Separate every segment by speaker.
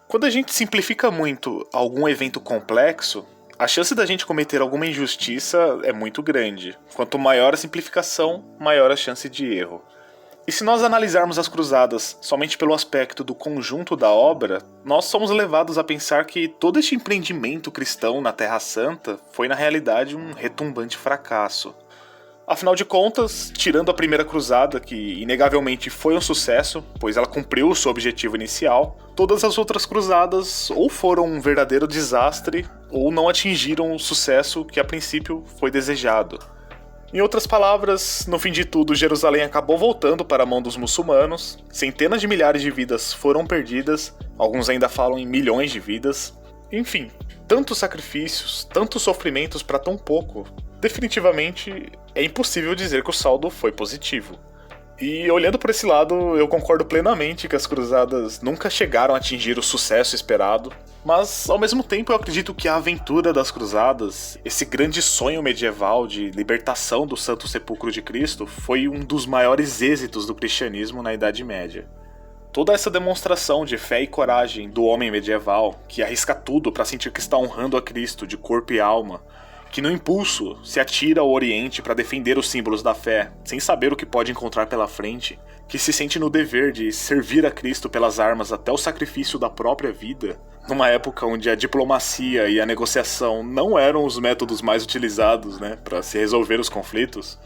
Speaker 1: Quando a gente simplifica muito algum evento complexo, a chance da gente cometer alguma injustiça é muito grande. Quanto maior a simplificação, maior a chance de erro. E se nós analisarmos as cruzadas somente pelo aspecto do conjunto da obra, nós somos levados a pensar que todo este empreendimento cristão na Terra Santa foi na realidade um retumbante fracasso. Afinal de contas, tirando a primeira cruzada, que inegavelmente foi um sucesso, pois ela cumpriu o seu objetivo inicial, todas as outras cruzadas ou foram um verdadeiro desastre ou não atingiram o sucesso que a princípio foi desejado. Em outras palavras, no fim de tudo, Jerusalém acabou voltando para a mão dos muçulmanos, centenas de milhares de vidas foram perdidas, alguns ainda falam em milhões de vidas. Enfim, tantos sacrifícios, tantos sofrimentos para tão pouco. Definitivamente é impossível dizer que o saldo foi positivo. E olhando por esse lado, eu concordo plenamente que as cruzadas nunca chegaram a atingir o sucesso esperado, mas ao mesmo tempo eu acredito que a aventura das cruzadas, esse grande sonho medieval de libertação do Santo Sepulcro de Cristo, foi um dos maiores êxitos do cristianismo na Idade Média. Toda essa demonstração de fé e coragem do homem medieval, que arrisca tudo para sentir que está honrando a Cristo de corpo e alma, que no impulso se atira ao Oriente para defender os símbolos da fé, sem saber o que pode encontrar pela frente, que se sente no dever de servir a Cristo pelas armas até o sacrifício da própria vida, numa época onde a diplomacia e a negociação não eram os métodos mais utilizados, para se resolver os conflitos.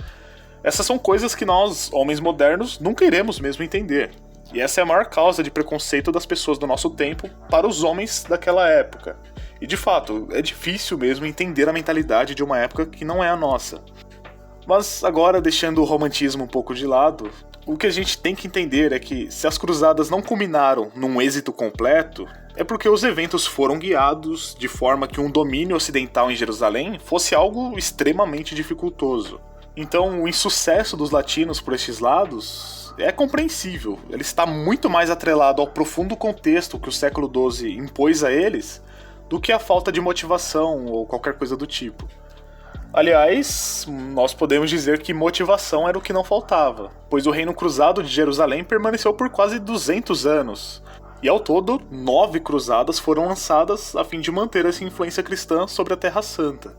Speaker 1: Essas são coisas que nós, homens modernos, nunca iremos mesmo entender. E essa é a maior causa de preconceito das pessoas do nosso tempo para os homens daquela época. E de fato, é difícil mesmo entender a mentalidade de uma época que não é a nossa. Mas agora, deixando o romantismo um pouco de lado, o que a gente tem que entender é que se as cruzadas não culminaram num êxito completo, é porque os eventos foram guiados de forma que um domínio ocidental em Jerusalém fosse algo extremamente dificultoso. Então, o insucesso dos latinos por estes lados é compreensível. Ele está muito mais atrelado ao profundo contexto que o século XII impôs a eles do que a falta de motivação ou qualquer coisa do tipo. Aliás, nós podemos dizer que motivação era o que não faltava, pois o Reino Cruzado de Jerusalém permaneceu por quase 200 anos, e ao todo, 9 cruzadas foram lançadas a fim de manter essa influência cristã sobre a Terra Santa.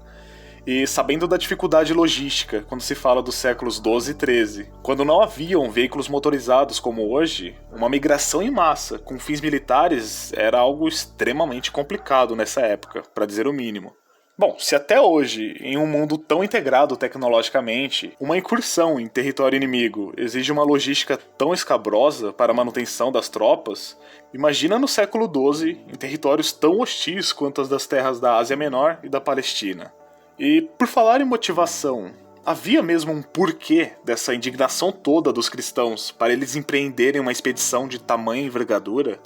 Speaker 1: E sabendo da dificuldade logística quando se fala dos séculos XII e XIII, quando não haviam veículos motorizados como hoje, uma migração em massa com fins militares era algo extremamente complicado nessa época, para dizer o mínimo. Bom, se até hoje, em um mundo tão integrado tecnologicamente, uma incursão em território inimigo exige uma logística tão escabrosa para a manutenção das tropas, imagina no século XII em territórios tão hostis quanto as das terras da Ásia Menor e da Palestina. E, por falar em motivação, havia mesmo um porquê dessa indignação toda dos cristãos para eles empreenderem uma expedição de tamanha envergadura?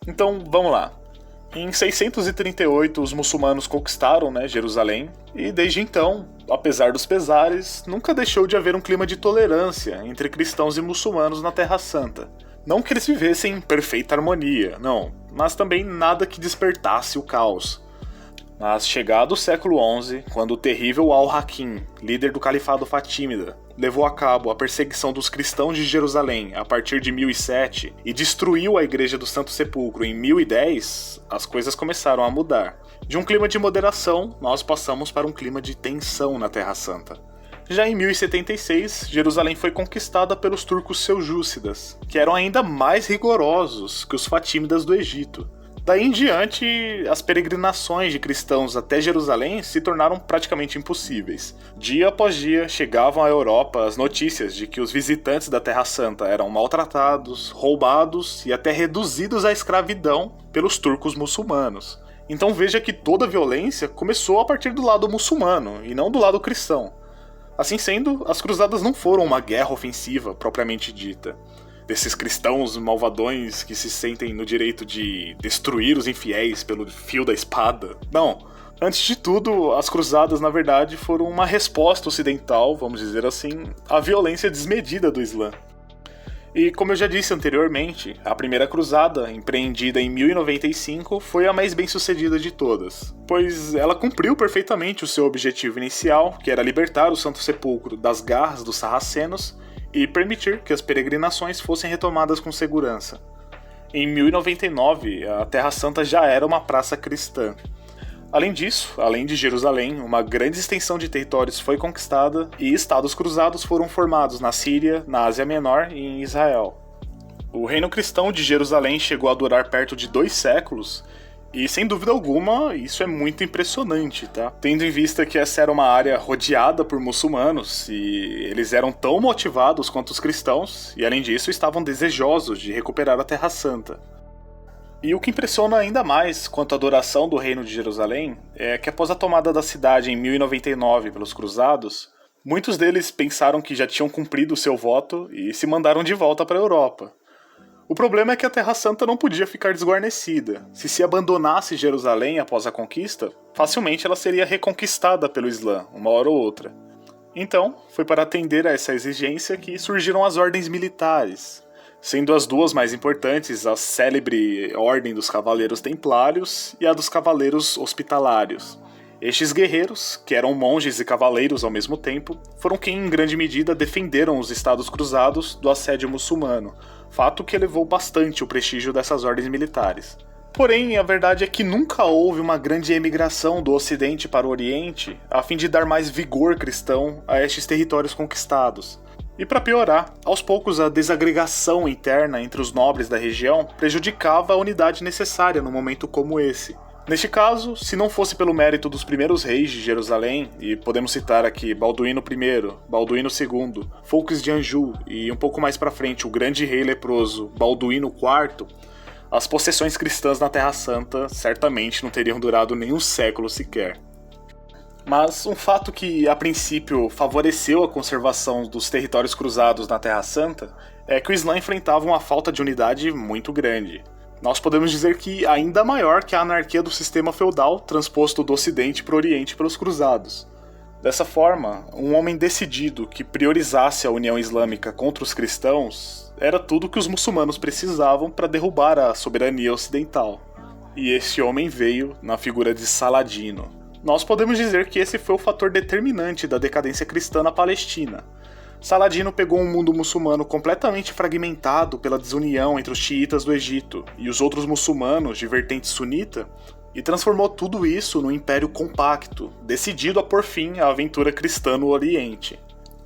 Speaker 1: Então, vamos lá. Em 638, os muçulmanos conquistaram Jerusalém, e desde então, apesar dos pesares, nunca deixou de haver um clima de tolerância entre cristãos e muçulmanos na Terra Santa. Não que eles vivessem em perfeita harmonia, não, mas também nada que despertasse o caos. Mas chegado o século XI, quando o terrível Al-Hakim, líder do Califado Fatímida, levou a cabo a perseguição dos cristãos de Jerusalém a partir de 1007 e destruiu a Igreja do Santo Sepulcro em 1010, as coisas começaram a mudar. De um clima de moderação, nós passamos para um clima de tensão na Terra Santa. Já em 1076, Jerusalém foi conquistada pelos turcos seljúcidas, que eram ainda mais rigorosos que os fatímidas do Egito. Daí em diante, as peregrinações de cristãos até Jerusalém se tornaram praticamente impossíveis. Dia após dia, chegavam à Europa as notícias de que os visitantes da Terra Santa eram maltratados, roubados e até reduzidos à escravidão pelos turcos muçulmanos. Então veja que toda a violência começou a partir do lado muçulmano e não do lado cristão. Assim sendo, as cruzadas não foram uma guerra ofensiva propriamente dita. Desses cristãos malvadões que se sentem no direito de destruir os infiéis pelo fio da espada. Não. Antes de tudo, as cruzadas, na verdade, foram uma resposta ocidental, vamos dizer assim, à violência desmedida do Islã. E como eu já disse anteriormente, a primeira cruzada, empreendida em 1095, foi a mais bem sucedida de todas, pois ela cumpriu perfeitamente o seu objetivo inicial, que era libertar o Santo Sepulcro das garras dos sarracenos, e permitir que as peregrinações fossem retomadas com segurança. Em 1099, a Terra Santa já era uma praça cristã. Além disso, além de Jerusalém, uma grande extensão de territórios foi conquistada e estados cruzados foram formados na Síria, na Ásia Menor e em Israel. O reino cristão de Jerusalém chegou a durar perto de 2 séculos e, sem dúvida alguma, isso é muito impressionante, tá? Tendo em vista que essa era uma área rodeada por muçulmanos e eles eram tão motivados quanto os cristãos e, além disso, estavam desejosos de recuperar a Terra Santa. E o que impressiona ainda mais quanto à duração do reino de Jerusalém é que após a tomada da cidade em 1099 pelos cruzados, muitos deles pensaram que já tinham cumprido o seu voto e se mandaram de volta para a Europa. O problema é que a Terra Santa não podia ficar desguarnecida. Se abandonasse Jerusalém após a conquista, facilmente ela seria reconquistada pelo Islã, uma hora ou outra. Então, foi para atender a essa exigência que surgiram as ordens militares, sendo as duas mais importantes a célebre Ordem dos Cavaleiros Templários e a dos Cavaleiros Hospitalários. Estes guerreiros, que eram monges e cavaleiros ao mesmo tempo, foram quem em grande medida defenderam os Estados Cruzados do assédio muçulmano, fato que elevou bastante o prestígio dessas ordens militares. Porém, a verdade é que nunca houve uma grande emigração do Ocidente para o Oriente a fim de dar mais vigor cristão a estes territórios conquistados. E para piorar, aos poucos a desagregação interna entre os nobres da região prejudicava a unidade necessária num momento como esse. Neste caso, se não fosse pelo mérito dos primeiros reis de Jerusalém, e podemos citar aqui Balduíno I, Balduíno II, Foulques de Anjou e um pouco mais para frente o grande rei leproso Balduíno IV, as possessões cristãs na Terra Santa certamente não teriam durado nem um século sequer. Mas um fato que, a princípio, favoreceu a conservação dos territórios cruzados na Terra Santa é que o Islã enfrentava uma falta de unidade muito grande. Nós podemos dizer que ainda maior que a anarquia do sistema feudal transposto do Ocidente para o Oriente pelos cruzados. Dessa forma, um homem decidido que priorizasse a união islâmica contra os cristãos era tudo que os muçulmanos precisavam para derrubar a soberania ocidental. E esse homem veio na figura de Saladino. Nós podemos dizer que esse foi o fator determinante da decadência cristã na Palestina. Saladino pegou um mundo muçulmano completamente fragmentado pela desunião entre os xiitas do Egito e os outros muçulmanos de vertente sunita e transformou tudo isso num império compacto, decidido a pôr fim à aventura cristã no Oriente.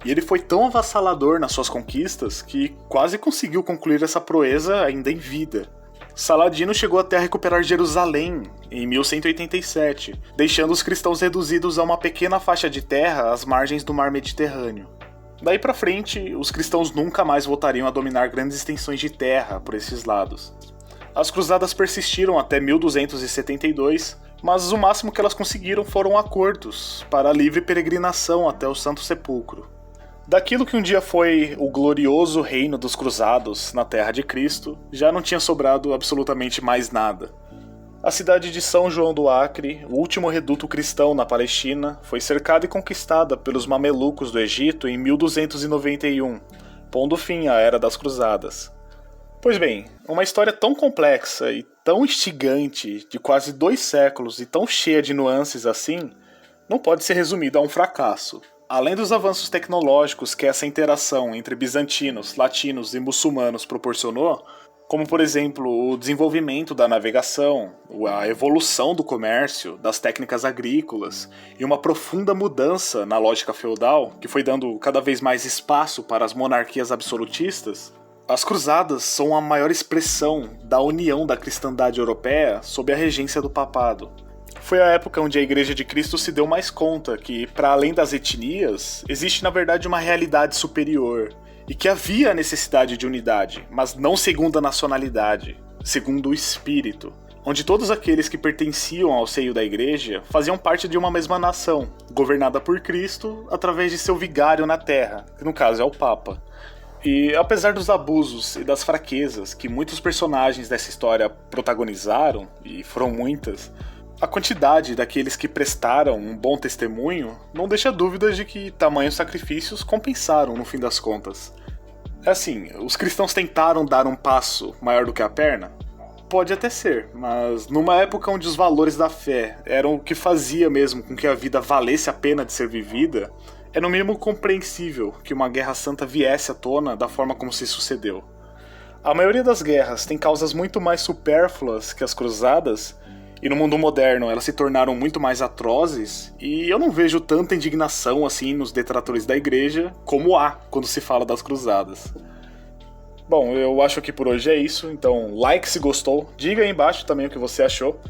Speaker 1: E ele foi tão avassalador nas suas conquistas que quase conseguiu concluir essa proeza ainda em vida. Saladino chegou até a recuperar Jerusalém em 1187, deixando os cristãos reduzidos a uma pequena faixa de terra às margens do mar Mediterrâneo. Daí pra frente, os cristãos nunca mais voltariam a dominar grandes extensões de terra por esses lados. As cruzadas persistiram até 1272, mas o máximo que elas conseguiram foram acordos para a livre peregrinação até o Santo Sepulcro. Daquilo que um dia foi o glorioso reino dos cruzados na terra de Cristo, já não tinha sobrado absolutamente mais nada. A cidade de São João do Acre, o último reduto cristão na Palestina, foi cercada e conquistada pelos mamelucos do Egito em 1291, pondo fim à Era das Cruzadas. Pois bem, uma história tão complexa e tão instigante, de quase 2 séculos e tão cheia de nuances assim, não pode ser resumida a um fracasso. Além dos avanços tecnológicos que essa interação entre bizantinos, latinos e muçulmanos proporcionou, como por exemplo o desenvolvimento da navegação, a evolução do comércio, das técnicas agrícolas e uma profunda mudança na lógica feudal, que foi dando cada vez mais espaço para as monarquias absolutistas, as cruzadas são a maior expressão da união da cristandade europeia sob a regência do papado. Foi a época onde a Igreja de Cristo se deu mais conta que, para além das etnias, existe na verdade uma realidade superior, e que havia a necessidade de unidade, mas não segundo a nacionalidade, segundo o espírito, onde todos aqueles que pertenciam ao seio da Igreja faziam parte de uma mesma nação, governada por Cristo através de seu vigário na terra, que no caso é o Papa. E apesar dos abusos e das fraquezas que muitos personagens dessa história protagonizaram, e foram muitas, a quantidade daqueles que prestaram um bom testemunho não deixa dúvidas de que tamanhos sacrifícios compensaram no fim das contas. É assim, os cristãos tentaram dar um passo maior do que a perna? Pode até ser, mas numa época onde os valores da fé eram o que fazia mesmo com que a vida valesse a pena de ser vivida, é no mínimo compreensível que uma guerra santa viesse à tona da forma como se sucedeu. A maioria das guerras tem causas muito mais supérfluas que as cruzadas, e no mundo moderno elas se tornaram muito mais atrozes, e eu não vejo tanta indignação assim nos detratores da igreja como há quando se fala das cruzadas. Bom, eu acho que por hoje é isso, então like se gostou, diga aí embaixo também o que você achou.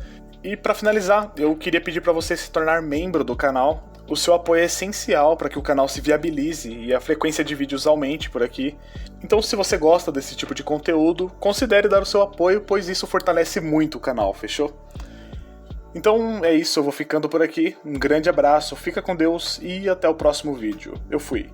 Speaker 1: E para finalizar, eu queria pedir para você se tornar membro do canal. O seu apoio é essencial para que o canal se viabilize e a frequência de vídeos aumente por aqui. Então se você gosta desse tipo de conteúdo, considere dar o seu apoio, pois isso fortalece muito o canal, fechou? Então é isso, eu vou ficando por aqui. Um grande abraço, fica com Deus e até o próximo vídeo. Eu fui.